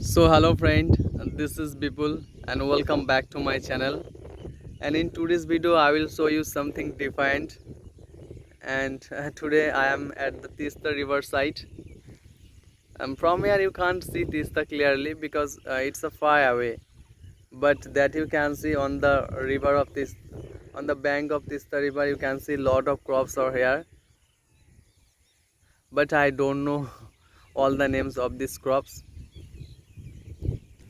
So hello friend, this is Bipul and welcome back to my channel. And in today's video I will show you something different. And today I am at the Teesta river side. From here you can't see Teesta clearly because it's a far away. But that you can see on the river of this, on the bank of Teesta river, you can see lot of crops are here. But I don't know all the names of these crops.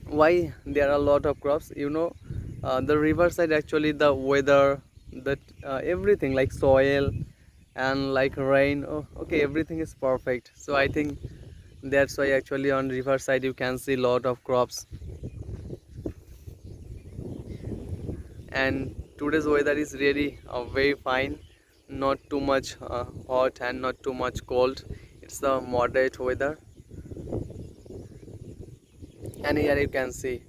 Why there are a lot of crops, the riverside, actually the weather, that everything like soil and like rain, oh, okay, everything is perfect. So I think that's why actually on riverside you can see lot of crops. And today's weather is really very fine, not too much hot and not too much cold. It's a moderate weather. And here you can see,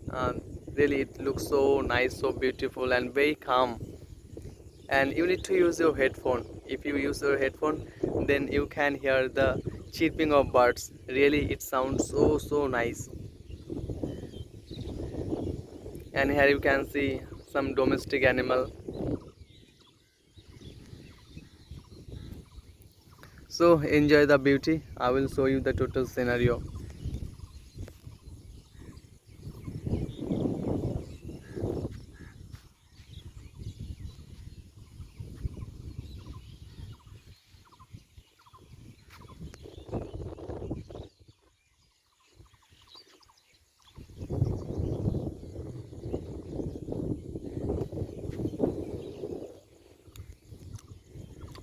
really it looks so nice, so beautiful and very calm. And you need to use your headphone. If you use your headphone, then you can hear the chirping of birds. Really it sounds so nice. And here you can see some domestic animal. So enjoy the beauty. I will show you the total scenario.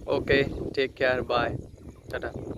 Okay, take care, bye, tata.